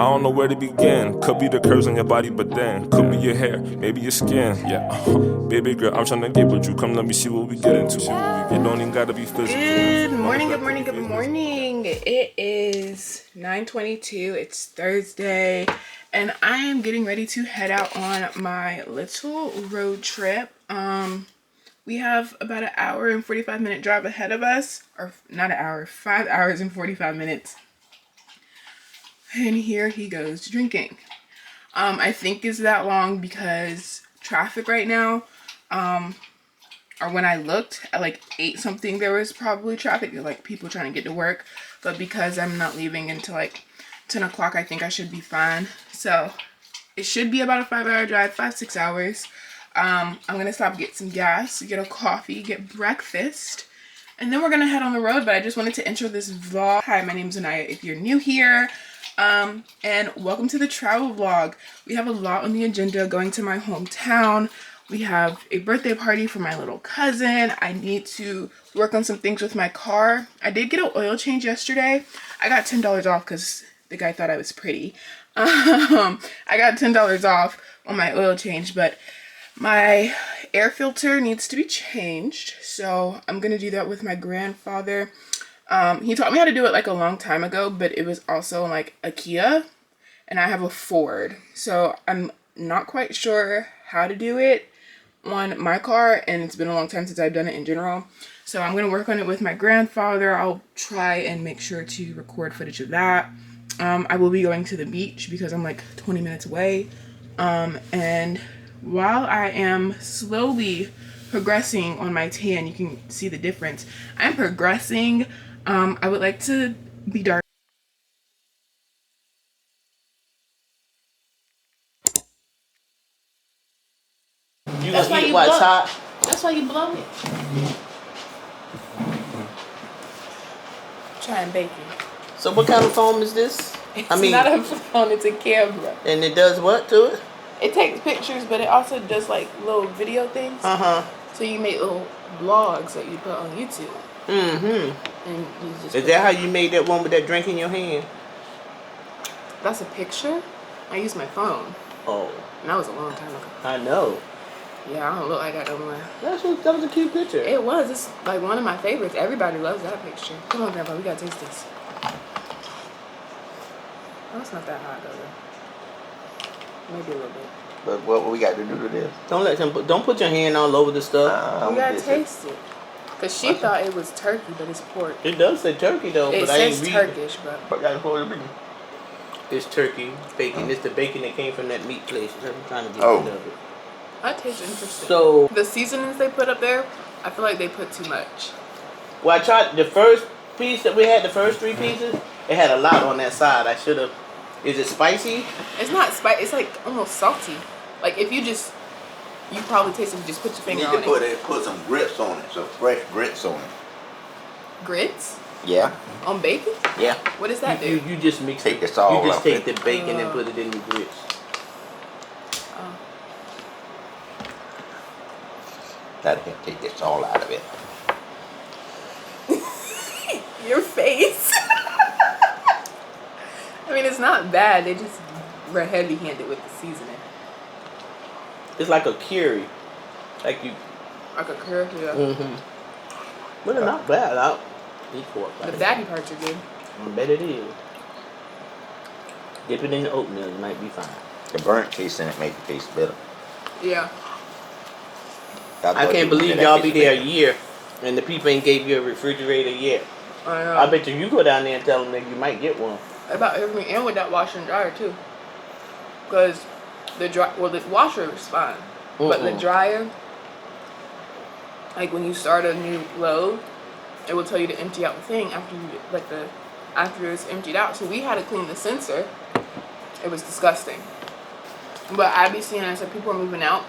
don't know where to begin. Could be the curves on your body, but then could be your hair, maybe your skin. Yeah, baby girl, I'm tryna get with you. Come, let me see what we get into. It don't even gotta be physical. Good morning, good morning, good morning. It is 9:22. It's Thursday, and I am getting ready to head out on my little road trip. We have about an hour and 45-minute drive ahead of us, or not an hour, 5 hours and 45 minutes. And here he goes drinking. I think it's that long because traffic right now, or when I looked at like 8 something, there was probably traffic, like people trying to get to work. But because I'm not leaving until like 10 o'clock, I think I should be fine. So it should be about a 5-hour drive, 5-6 hours. I'm gonna stop, get some gas, get a coffee, get breakfast, and then we're gonna head on the road. But I just wanted to intro this vlog. Hi, my name's Anaya if you're new here. And welcome to the travel vlog. We have a lot on the agenda. Going to my hometown. We have a birthday party for my little cousin. I need to work on some things with my car. I did get an oil change yesterday. I got $10 off because the guy thought I was pretty. I got $10 off on my oil change, but my air filter needs to be changed. So I'm going to do that with my grandfather. He taught me how to do it like a long time ago, but it was also like a Kia, and I have a Ford. So I'm not quite sure how to do it on my car, and it's been a long time since I've done it in general. So I'm going to work on it with my grandfather. I'll try and make sure to record footage of that. I will be going to the beach because I'm like 20 minutes away. And while I am slowly progressing on my tan, you can see the difference. I'm progressing. I would like to be dark. That's why you blow. That's why you blow it. Try and bake it. So what kind of foam is this? It's not a phone, it's a camera. And it does what to it? It takes pictures, but it also does like little video things. So you make little vlogs that you put on YouTube. And you just is that how you made that one with that drink in your hand? That's a picture? I used my phone. Oh. And that was a long time ago. I know. Yeah, I don't look like I got no more. That was a cute picture. It was. It's like one of my favorites. Everybody loves that picture. Come on, Grandpa, we gotta taste this. Oh, it's not that hot though. Maybe a little bit. But what we got to do to this? Don't put your hand all over the stuff. You gotta taste it. Cause she thought it was turkey, but it's pork. It does say turkey though, it but I ain't says reading. Turkish, but It's turkey bacon. It's the bacon that came from that meat place. I'm trying to get rid of it. that tastes interesting. So the seasonings they put up there, I feel like they put too much. well, I tried the first piece that we had, the first 3 pieces. It had a lot on that side. I should have. Is it spicy? It's not spicy. It's like almost salty. Like if you probably taste it. You just put your finger on it. Put some grits on it, some fresh grits on it. Grits Yeah. on bacon? Yeah. What does that do? You just mix Take it. this all You just up take it. the bacon and put it in the grits. That'll help take this all out of it. Your face. I mean, it's not bad. They just were heavy-handed with the seasoning. It's like a curry. Like you. Like a curry, yeah. But it's not bad. I'll eat pork. The baggy parts are good. I bet it is. Dip it in the oatmeal. It might be fine. The burnt taste in it make it taste better. Yeah. I can't believe y'all be there a year and the people ain't gave you a refrigerator yet. I know. I bet you go down there and tell them that you might get one. About everything, and with that washer and dryer too. Because the washer is fine, but the dryer, like when you start a new load, it will tell you to empty out the thing after it's emptied out. So we had to clean the sensor. It was disgusting. But I be seeing as people are moving out,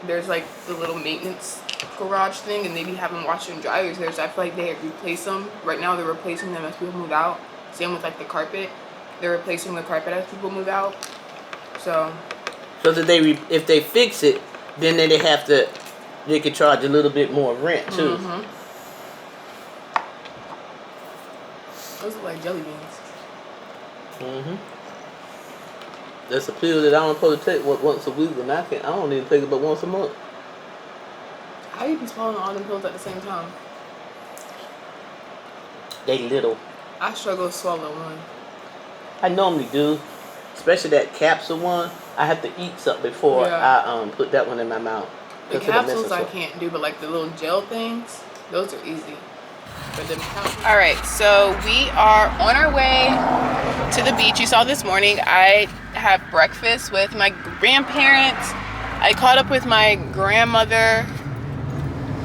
there's like the little maintenance garage thing, and they be having washer and dryers there. So I feel like they replace them. Right now they're replacing them as people move out. Same with like the carpet. They're replacing the carpet as people move out. So that if they fix it, then they could charge a little bit more rent too. Those look like jelly beans. That's a pill that I don't supposed to take once a week, and I don't even take it but once a month. How you be swallowing all them pills at the same time? They little. I struggle to swallow one. I normally do, especially that capsule one. I have to eat something before I put that one in my mouth. The capsules I can't do, but like the little gel things, those are easy. But them capsules. All right, so we are on our way to the beach. You saw this morning, I had breakfast with my grandparents. I caught up with my grandmother,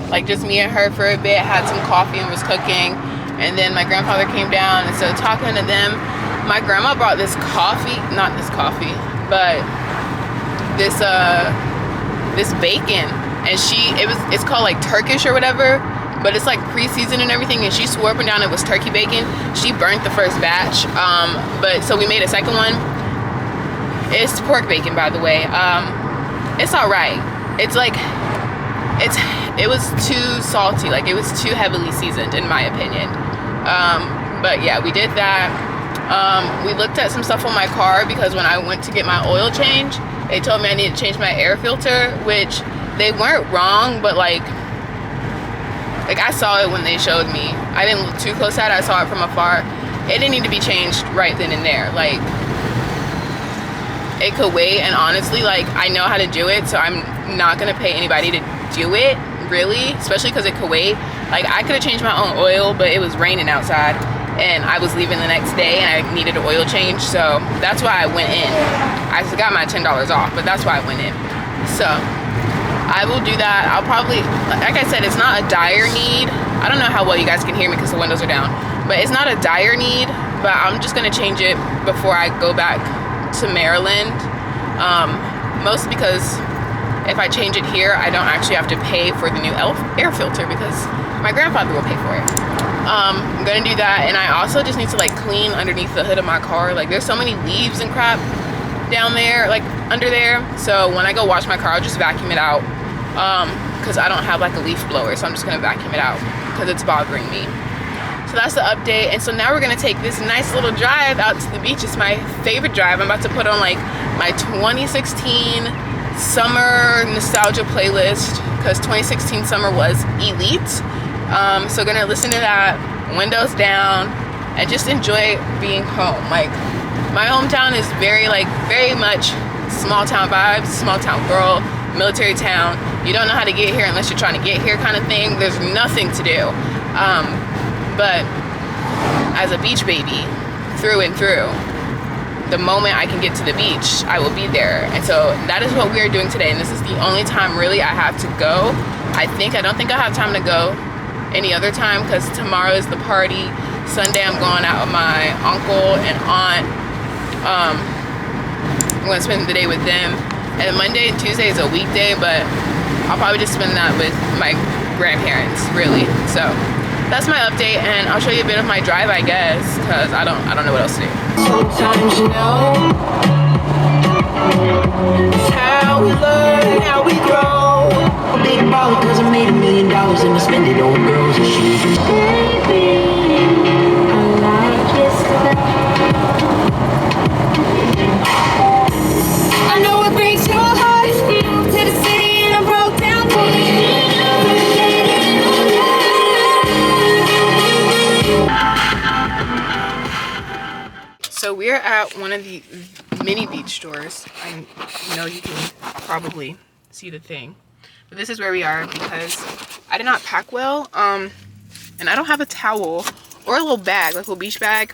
like just me and her for a bit, had some coffee and was cooking. And then my grandfather came down, and so talking to them, my grandma brought this coffee, not this coffee, but this bacon, and it's called like Turkish or whatever, but it's like pre-seasoned and everything, and she swore up and down it was turkey bacon. She burnt the first batch, but so we made a second one. It's pork bacon, by the way. It's all right. It's like, it was too salty, like it was too heavily seasoned in my opinion. But yeah, we did that. We looked at some stuff on my car because when I went to get my oil change, they told me I needed to change my air filter, which they weren't wrong, but like I saw it when they showed me. I didn't look too close at it, I saw it from afar. It didn't need to be changed right then and there. Like, it could wait, and honestly, like, I know how to do it, so I'm not gonna pay anybody to do it, really, especially because it could wait. Like, I could have changed my own oil, but it was raining outside and I was leaving the next day and I needed an oil change, so that's why I went in. I got my $10 off, but that's why I went in. So I will do that. I'll probably, like I said, it's not a dire need. I don't know how well you guys can hear me because the windows are down, but it's not a dire need, but I'm just gonna change it before I go back to Maryland, mostly because if I change it here, I don't actually have to pay for the new air filter because my grandfather will pay for it. I'm gonna do that, and I also just need to like clean underneath the hood of my car. Like, there's so many leaves and crap down there, like under there, so when I go wash my car, I'll just vacuum it out, because I don't have like a leaf blower, so I'm just gonna vacuum it out because it's bothering me. So that's the update. And so now we're gonna take this nice little drive out to the beach. It's my favorite drive. I'm about to put on like my 2016 summer nostalgia playlist because 2016 summer was elite. So gonna listen to that, windows down, and just enjoy being home. Like, my hometown is very much small town vibes, small town girl, military town. You don't know how to get here unless you're trying to get here kind of thing. There's nothing to do. But as a beach baby, through and through, the moment I can get to the beach, I will be there. And so that is what we are doing today. And this is the only time really I have to go. I don't think I'll have time to go any other time because tomorrow is the party. Sunday I'm going out with my uncle and aunt. I'm gonna spend the day with them. And Monday and Tuesday is a weekday, but I'll probably just spend that with my grandparents, really. So that's my update, and I'll show you a bit of my drive, I guess, because I don't know what else to do. Sometimes, you know, it's how we learn, how we grow. A big baller cause I made $1 million and I spend it on girls and shoes. Baby, I like your style. I know it breaks your heart. Moved to the city and I broke down for you. So we're at one of the mini beach stores. I know you can probably see the thing, but this is where we are because I did not pack well, and I don't have a towel or a little bag, like a little beach bag,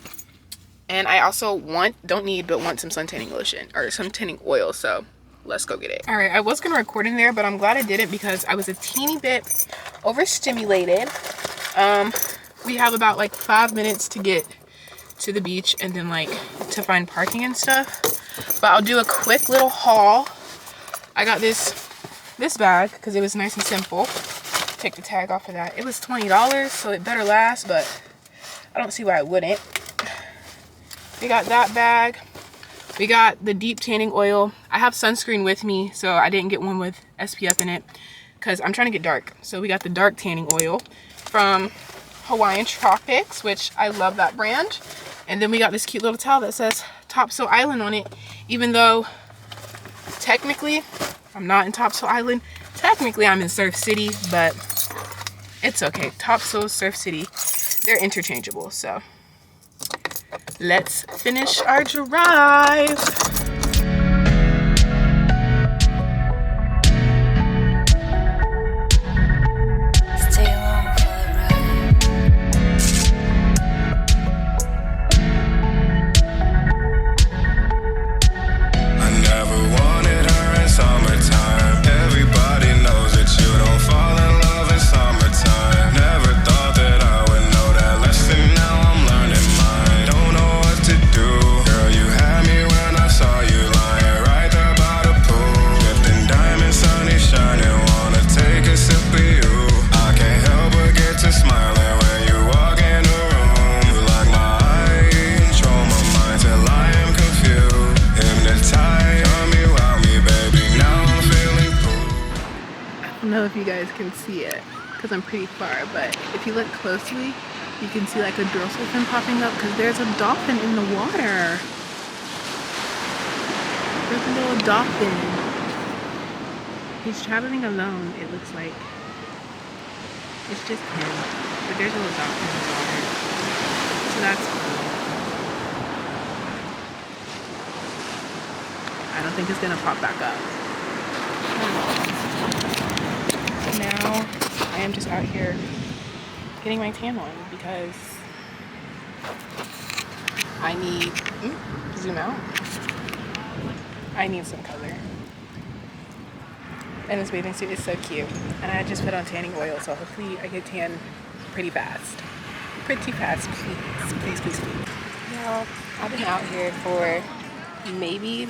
and I also want some sun tanning lotion or sun tanning oil, so let's go get it. All right, I was gonna record in there, but I'm glad I didn't because I was a teeny bit overstimulated. We have about like 5 minutes to get to the beach and then like to find parking and stuff, but I'll do a quick little haul. I got this bag because it was nice and simple. Take the tag off of that. It was $20, so it better last, but I don't see why it wouldn't. We got that bag. We got the deep tanning oil. I have sunscreen with me, so I didn't get one with SPF in it because I'm trying to get dark. So we got the dark tanning oil from Hawaiian Tropics, which I love that brand. And then we got this cute little towel that says Topsail Island on it, even though technically I'm not in Topsail Island. Technically I'm in Surf City, but it's okay. Topsail, Surf City, they're interchangeable. So let's finish our drive. If you guys can see it because I'm pretty far, but if you look closely you can see like a dorsal fin popping up because there's a dolphin in the water. There's a little dolphin. He's traveling alone, it looks like. It's just him, but there's a little dolphin in the water, so that's cool. I don't think it's gonna pop back up. Now I am just out here getting my tan on because I need zoom out. I need some color. And this bathing suit is so cute. And I just put on tanning oil, so hopefully I get tan pretty fast. Pretty fast, please. Please, please, please. Now, I've been out here for maybe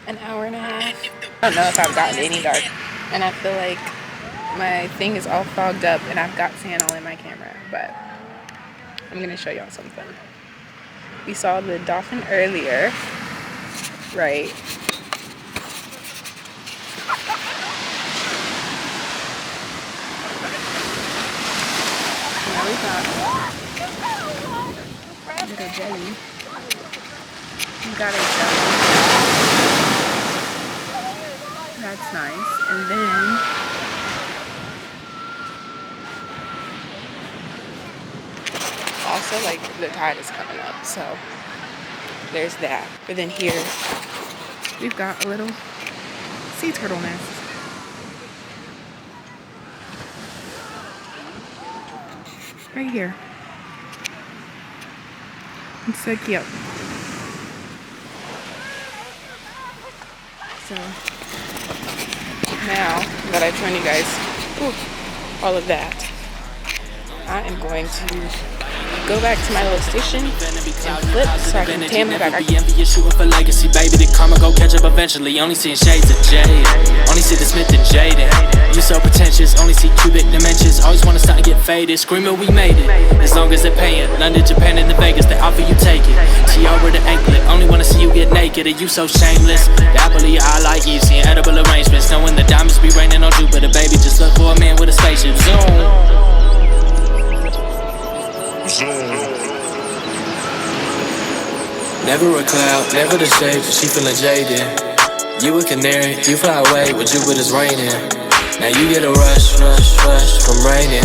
an hour and a half. I don't know if I've gotten any dark. And I feel like my thing is all fogged up and I've got sand all in my camera, but I'm gonna show y'all something. We saw the dolphin earlier, right? Now we got little jelly. We got a jelly. That's nice. And then also like the tide is coming up, so there's that. But then here we've got a little sea turtle nest. Right here. It's so cute. So now that I've shown you guys all of that, I am going to go back to my little station and flip so I can tan my back. Shooting for legacy, baby. The karma go catch up eventually. Only seeing shades of jade. Only see the Smith and Jaden. You so pretentious. Only see cubic dimensions. Always wanna start and get faded. Screaming we made it. As long as they're paying. London, Japan, and the Vegas. They offer you take it. TR with the anklet. Only wanna see you get naked. Are you so shameless? The apple of your eye like Eve. Seeing edible arrangements. Knowing the diamonds be raining on Jupiter, baby. Just look for a man with a spaceship. Zoom. Never a cloud, never the shape, she feeling jaded. You a canary, you fly away with Jupiter's raining. Now you get a rush, rush, rush from raining.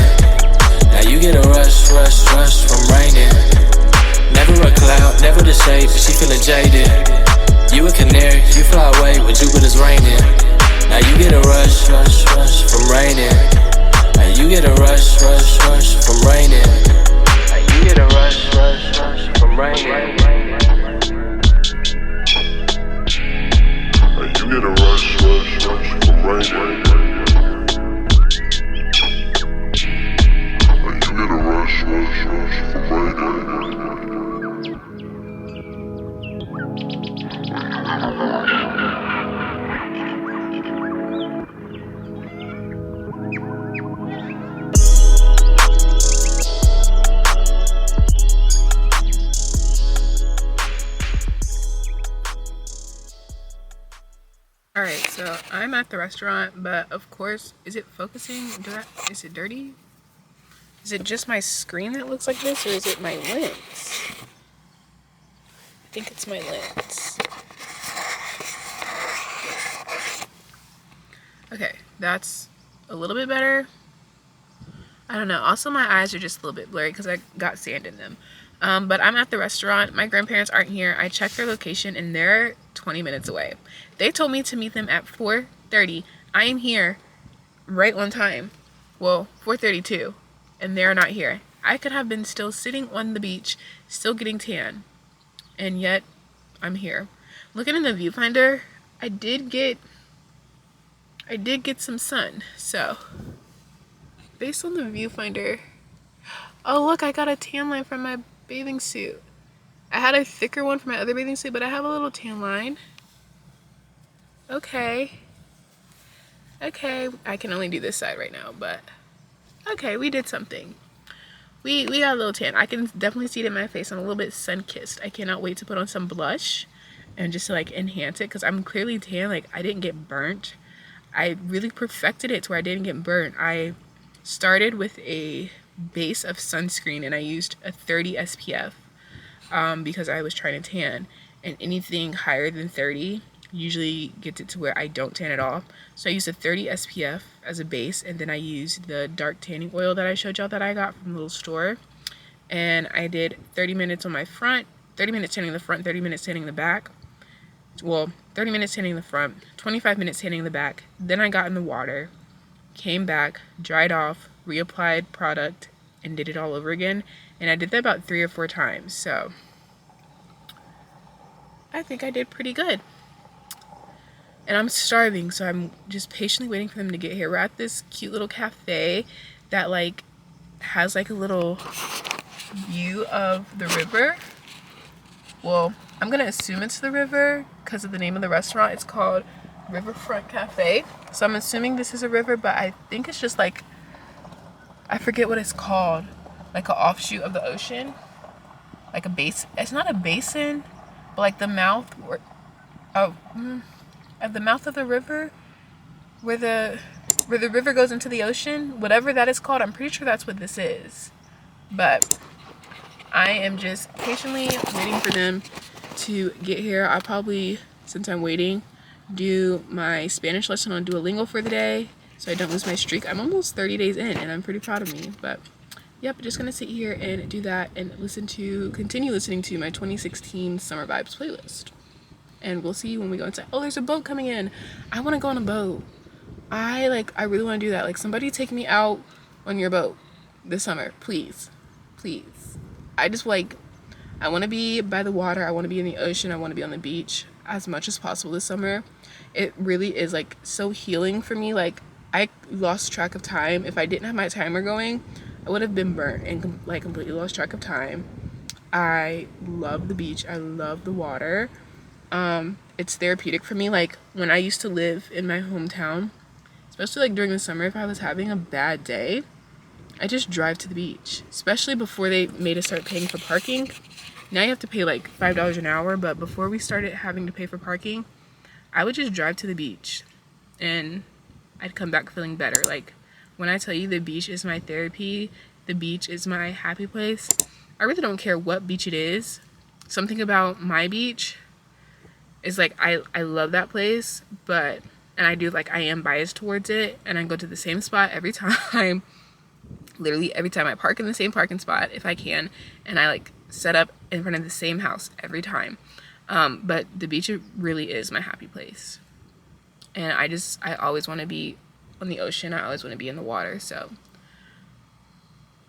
Now you get a rush, rush, rush from raining. Never a cloud, never the shape, she feeling jaded. You a canary, you fly away with Jupiter's raining. Now you get a rush, rush, rush from raining. Now you get a rush, rush, rush from raining. Now you get a rush, rush, rush from raining. You get a rush, rush, rush from raining. You get a rush, rush, rush from raining. Alright, so I'm at the restaurant, but of course, is it focusing? Is it dirty? Is it just my screen that looks like this, or is it my lens? think it's my lens. Okay, that's a little bit better. I don't know. Also, my eyes are just a little bit blurry because I got sand in them. But I'm at the restaurant. My grandparents aren't here. I checked their location and they're 20 minutes away. They told me to meet them at 4:30. I am here right on time. Well, 4:32, and they're not here. I could have been still sitting on the beach, still getting tan, and yet I'm here. Looking in the viewfinder, I did get some sun. So, based on the viewfinder, oh look, I got a tan line from my bathing suit. I had a thicker one for my other bathing suit, but I have a little tan line. Okay, I can only do this side right now, but okay, we did something. We got a little tan. I can definitely see it in my face. I'm a little bit sun-kissed. I cannot wait to put on some blush and just to like enhance it, because I'm clearly tan. Like, I didn't get burnt. I really perfected it to where I didn't get burnt. I started with a base of sunscreen and I used a 30 SPF because I was trying to tan, and anything higher than 30 usually gets it to where I don't tan at all. So I used a 30 SPF as a base, and then I used the dark tanning oil that I showed y'all that I got from the little store, and I did 30 minutes on my front, 30 minutes tanning the front, 30 minutes tanning the back. Well, 30 minutes tanning the front, 25 minutes tanning the back. Then I got in the water, came back, dried off, reapplied product, and did it all over again. And I did that about 3 or 4 times. So I think I did pretty good. And I'm starving, so I'm just patiently waiting for them to get here. We're at this cute little cafe that like has like a little view of the river. Well, I'm gonna assume it's the river because of the name of the restaurant. It's called Riverfront Cafe. So I'm assuming this is a river, but I think it's just like, I forget what it's called. Like an offshoot of the ocean. Like a basin. It's not a basin, but like the mouth or at the mouth of the river where the river goes into the ocean, whatever that is called. I'm pretty sure that's what this is. But I am just patiently waiting for them to get here. I'll probably, since I'm waiting, do my Spanish lesson on Duolingo for the day so I don't lose my streak. I'm almost 30 days in and I'm pretty proud of me. But yep, just gonna sit here and do that and continue listening to my 2016 Summer Vibes playlist. And we'll see when we go inside. Oh, there's a boat coming in. I want to go on a boat. I really want to do that. Like, somebody take me out on your boat this summer, please. Please. I want to be by the water. I want to be in the ocean. I want to be on the beach as much as possible this summer. It really is like so healing for me. Like, I lost track of time. If I didn't have my timer going, I would have been burnt and like completely lost track of time. I love the beach. I love the water. It's therapeutic for me. Like, when I used to live in my hometown, especially like during the summer, if I was having a bad day, I just drive to the beach, especially before they made us start paying for parking. Now you have to pay like $5 an hour, but before we started having to pay for parking, I would just drive to the beach and I'd come back feeling better. Like, when I tell you the beach is my therapy, the beach is my happy place, I really don't care what beach it is. Something about my beach is like, I love that place, and I am biased towards it, and I go to the same spot every time. Literally every time I park in the same parking spot if I can, and I like set up in front of the same house every time. But the beach really is my happy place, and I always want to be on the ocean. I always want to be in the water. So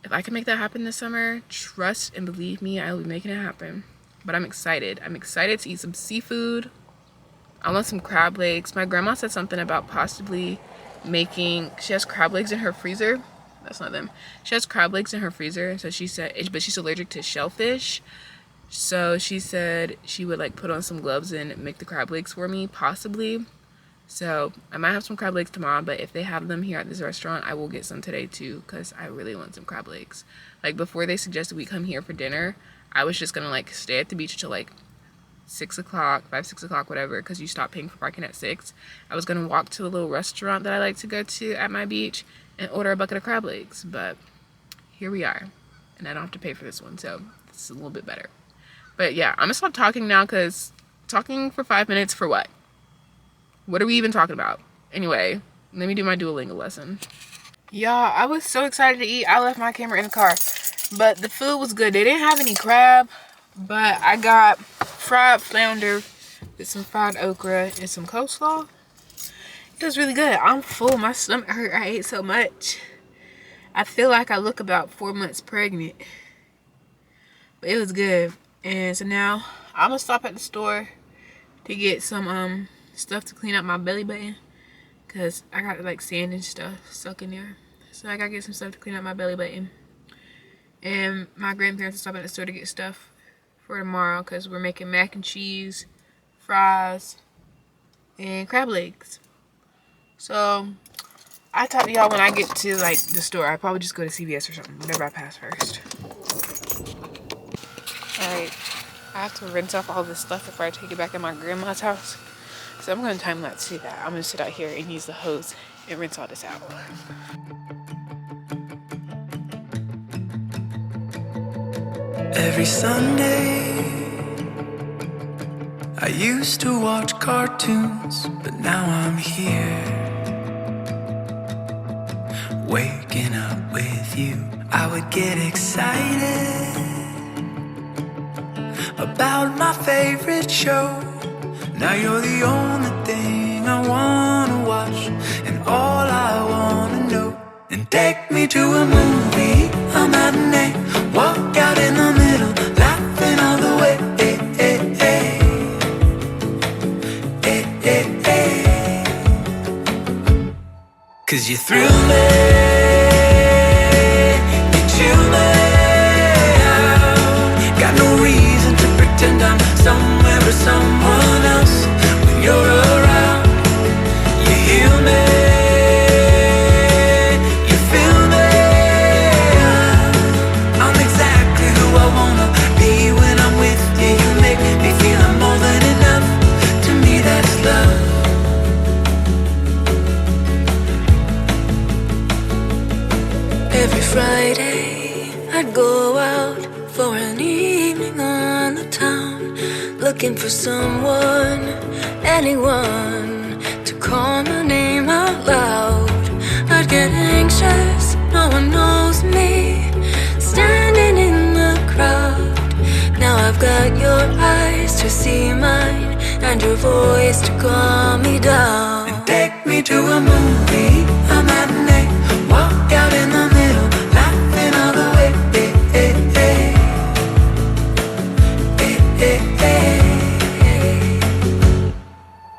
if I can make that happen this summer, trust and believe me, I will be making it happen. But I'm excited. I'm excited to eat some seafood. I want some crab legs. My grandma said something about possibly she has crab legs in her freezer. That's not them. She has crab legs in her freezer. So she said, but she's allergic to shellfish. So she said she would like put on some gloves and make the crab legs for me, possibly. So I might have some crab legs tomorrow, but if they have them here at this restaurant, I will get some today too, because I really want some crab legs. Like, before they suggested we come here for dinner, I was just gonna like stay at the beach till like 6 o'clock, 6 o'clock, whatever, because you stop paying for parking at 6. I was gonna walk to the little restaurant that I like to go to at my beach and order a bucket of crab legs, but here we are, and I don't have to pay for this one, so it's a little bit better. But yeah, I'm gonna stop talking now because talking for 5 minutes for what? What are we even talking about? Anyway, let me do my Duolingo lesson. Y'all, I was so excited to eat. I left my camera in the car, but the food was good. They didn't have any crab, but I got fried flounder with some fried okra and some coleslaw. It was really good. I'm full. My stomach hurt. I ate so much. I feel like I look about 4 months pregnant. But it was good. And so now I'm gonna stop at the store to get some stuff to clean up my belly button, cause I got like sand and stuff stuck in there. So I gotta get some stuff to clean up my belly button. And my grandparents will stop at the store to get stuff for tomorrow, cause we're making mac and cheese, fries, and crab legs. So I'll talk to y'all when I get to like the store. I'll probably just go to CVS or something, whatever I pass first. Alright, I have to rinse off all this stuff before I take it back in my grandma's house. So I'm going to time lapse to that. I'm going to sit out here and use the hose and rinse all this out. Every Sunday I used to watch cartoons, but now I'm here waking up with you. I would get excited about my favorite show. Now you're the only thing I wanna watch and all I wanna know. And take me to a movie, a matinee, walk out in the middle, laughing all the way. Cause you thrill me, you chill me out. Got no reason to pretend I'm somewhere or someone else when you're around. You heal me, you feel me. I'm exactly who I wanna be when I'm with you. You make me feel I'm more than enough. To me that's love. Every Friday I'd go out for an evening on the town, looking for someone, anyone, to call my name out loud. I'd get anxious, no one knows me, standing in the crowd. Now I've got your eyes to see mine, and your voice to calm me down. And take me to a movie, a matinee, walk out in the middle, laughing all the way.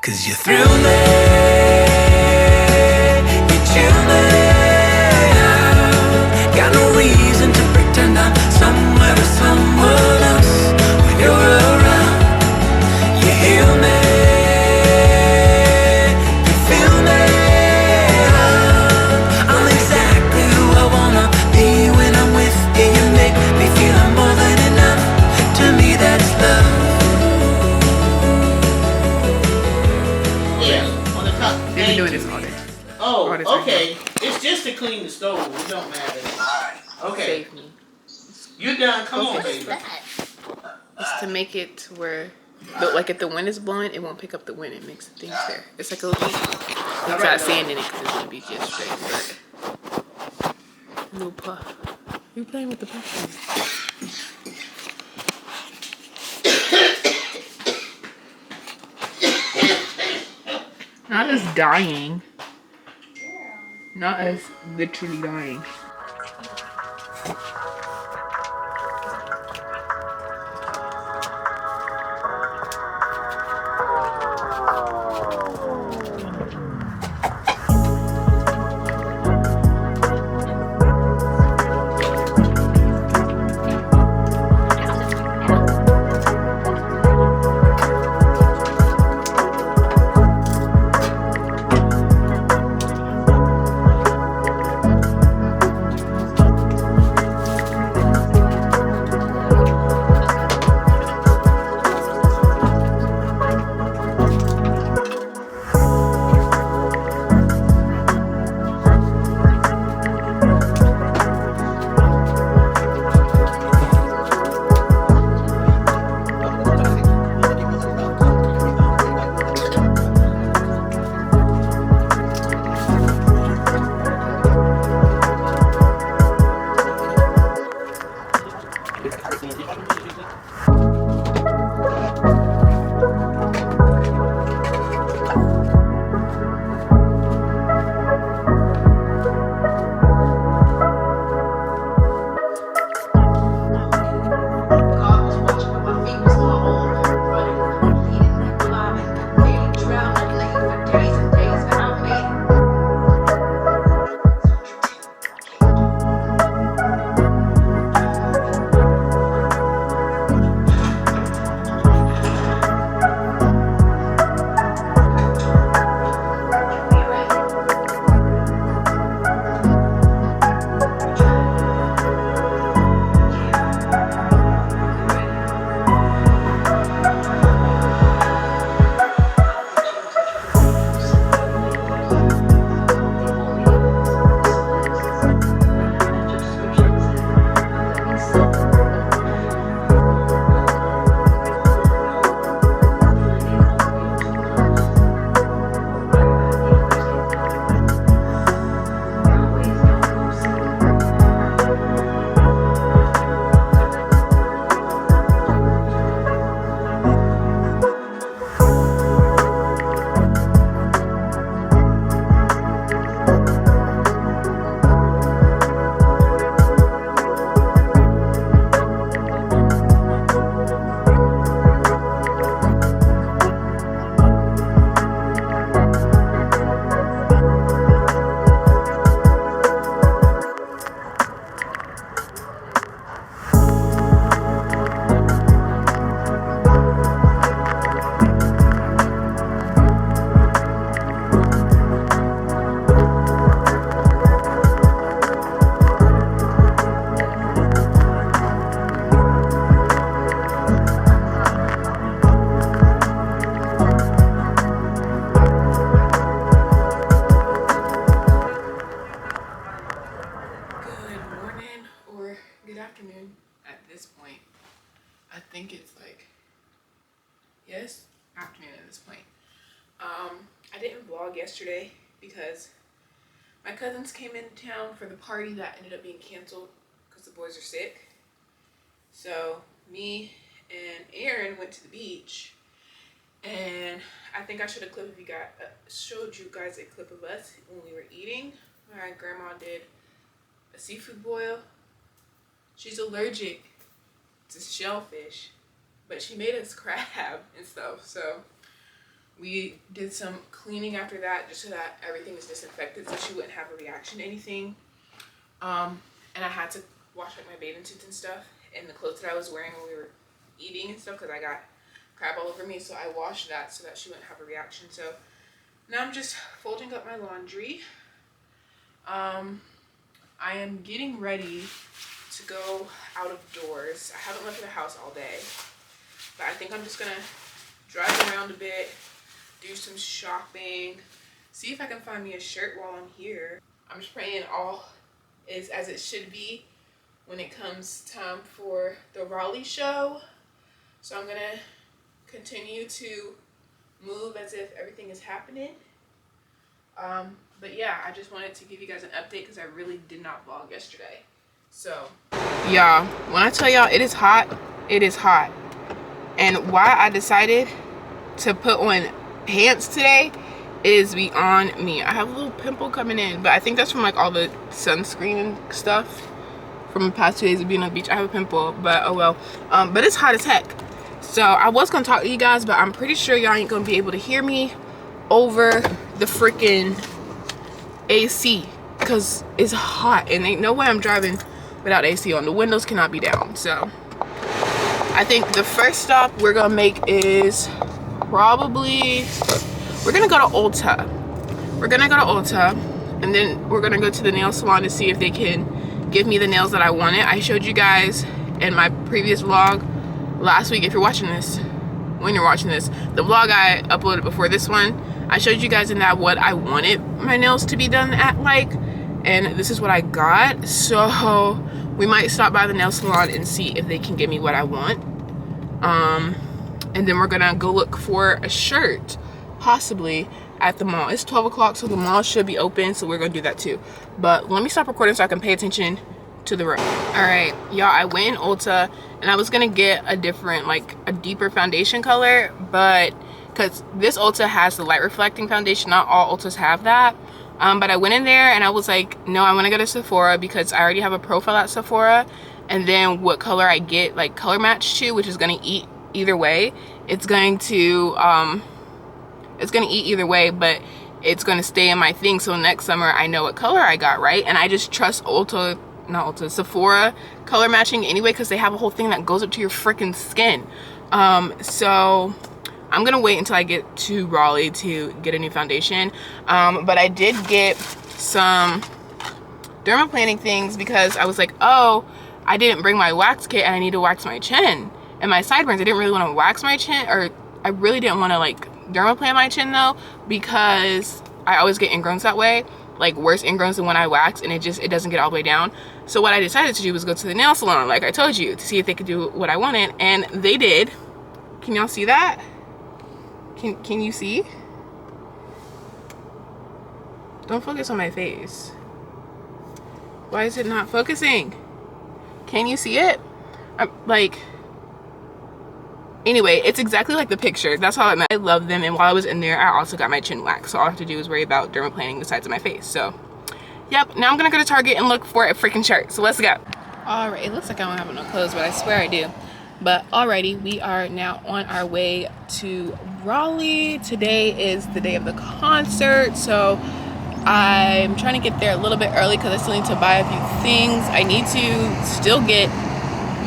Cause you thrill me, you chill me out. Got no reason to pretend I'm somewhere or someone else when you're around. You heal me, you feel me. I'm exactly who I wanna be when I'm with you. You make me feel I'm more than enough. To me that's love. Yeah, on the top. They've been doing this all day. Oh, all this right okay. It's just to clean the stove. It don't matter. Okay. Save me. You done? Come on, Okay. baby. It's to make it to where, but like if the wind is blowing, it won't pick up the wind. It makes things fair. It's like a little. It's got sand in it because it's gonna be just straight. But a little puff. You playing with the puff? Not us dying. Not us literally dying. I didn't vlog yesterday because my cousins came into town for the party that ended up being canceled because the boys are sick. So me and Aaron went to the beach, and I think I should have showed you guys a clip of us when we were eating. My grandma did a seafood boil. She's allergic to shellfish, but she made us crab and stuff. So we did some cleaning after that just so that everything is disinfected so she wouldn't have a reaction to anything. And I had to wash like my bathing suits and stuff and the clothes that I was wearing when we were eating and stuff because I got crab all over me. So I washed that so that she wouldn't have a reaction. So now I'm just folding up my laundry. I am getting ready to go out of doors. I haven't left the house all day, but I think I'm just gonna drive around a bit, do some shopping, see if I can find me a shirt while I'm here. I'm just praying all is as it should be when it comes time for the Raleigh show. So I'm gonna continue to move as if everything is happening. But yeah, I just wanted to give you guys an update because I really did not vlog yesterday. So y'all, when I tell y'all it is hot, it is hot. And why I decided to put on pants today is beyond me. I have a little pimple coming in, but I think that's from like all the sunscreen and stuff from the past 2 days of being on the beach. I have a pimple, but oh well. But it's hot as heck. So I was gonna talk to you guys, but I'm pretty sure y'all ain't gonna be able to hear me over the freaking AC because it's hot and ain't no way I'm driving without AC on. The windows cannot be down. So I think the first stop we're gonna make is probably, we're gonna go to Ulta. We're gonna go to Ulta and then we're gonna go to the nail salon to see if they can give me the nails that I wanted. I showed you guys in my previous vlog last week, if you're watching this, when you're watching this, the vlog I uploaded before this one, I showed you guys in that what I wanted my nails to be done at like, and this is what I got. So we might stop by the nail salon and see if they can give me what I want. And then we're gonna go look for a shirt, possibly at the mall. It's 12 o'clock, so the mall should be open, so we're gonna do that too. But let me stop recording so I can pay attention to the road. All right, y'all, I went in Ulta and I was gonna get a different, like a deeper foundation color, but because this Ulta has the light reflecting foundation, not all Ultas have that. But I went in there and I was like, no, I want to go to Sephora because I already have a profile at Sephora, and then what color I get like color match to, which is going to eat either way. It's going to eat either way, but it's going to stay in my thing, so next summer I know what color I got, right? And I just trust Sephora color matching anyway, because they have a whole thing that goes up to your freaking skin. So I'm gonna wait until I get to Raleigh to get a new foundation. But I did get some dermaplaning things because I was like, oh, I didn't bring my wax kit and I need to wax my chin and my sideburns. I didn't really want to wax my chin, or I really didn't want to like dermaplane my chin though, because I always get ingrowns that way, like worse ingrowns than when I wax, and it doesn't get all the way down. So what I decided to do was go to the nail salon, like I told you, to see if they could do what I wanted, and they did. Can y'all see that? Can you see? Don't focus on my face. Why is it not focusing? Can you see it? I'm like, anyway, it's exactly like the picture. That's how I meant. I love them, and while I was in there, I also got my chin waxed. So all I have to do is worry about dermaplaning the sides of my face. So, yep, now I'm gonna go to Target and look for a freaking shirt. So let's go. All right, it looks like I don't have no clothes, but I swear I do. But alrighty, we are now on our way to Raleigh. Today is the day of the concert, so I'm trying to get there a little bit early because I still need to buy a few things. I need to still get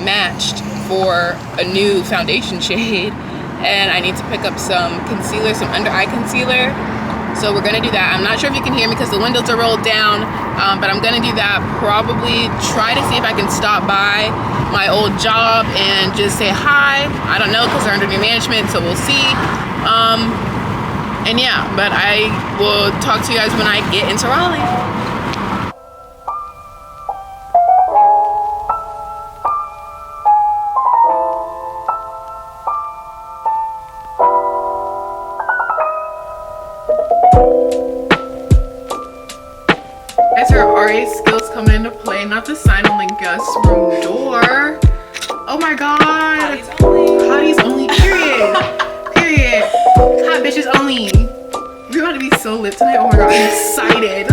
matched for a new foundation shade, and I need to pick up some concealer, some under eye concealer. So we're gonna do that. I'm not sure if you can hear me because the windows are rolled down, but I'm gonna do that. Probably try to see if I can stop by my old job and just say hi. I don't know because they're under new management, so we'll see. And yeah, but I will talk to you guys when I get into Raleigh. As her RA skills coming into play, not to sign on the guest room door. Oh my god. Hotties only, period. Period. Hot bitches only. We're about to be so lit tonight. Oh my god, I'm excited.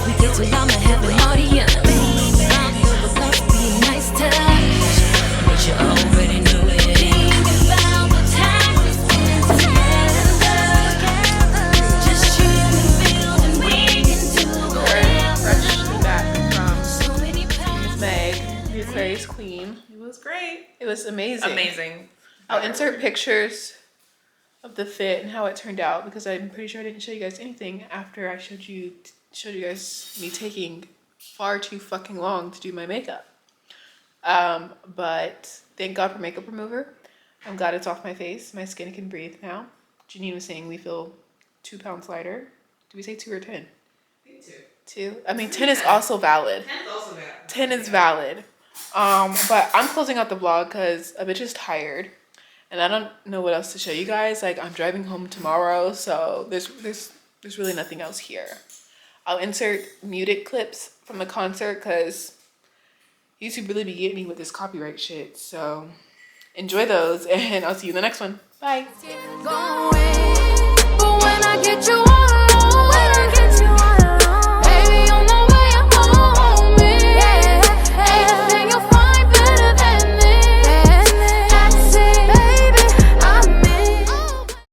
we get to I'ma have an audience. Baby, I'm your love, be a nice touch, but you already know it. Think about the time we spent together. Just you and me, and we can do Fresh back from so many Miss paths. Meg, the Aquarius Queen. It was great. It was amazing. Amazing. I'll insert pictures of the fit and how it turned out because I'm pretty sure I didn't show you guys anything after I showed you guys me taking far too fucking long to do my makeup. But thank God for makeup remover. I'm glad it's off my face. My skin can breathe now. Janine was saying we feel 2 pounds lighter. Did we say 2 or 10? 2. I mean, 10 is also valid. 10 is valid. But I'm closing out the vlog because a bitch is tired. And I don't know what else to show you guys. Like, I'm driving home tomorrow, so there's really nothing else here. I'll insert muted clips from the concert because YouTube really be getting me with this copyright shit. So enjoy those, and I'll see you in the next one. Bye. Going.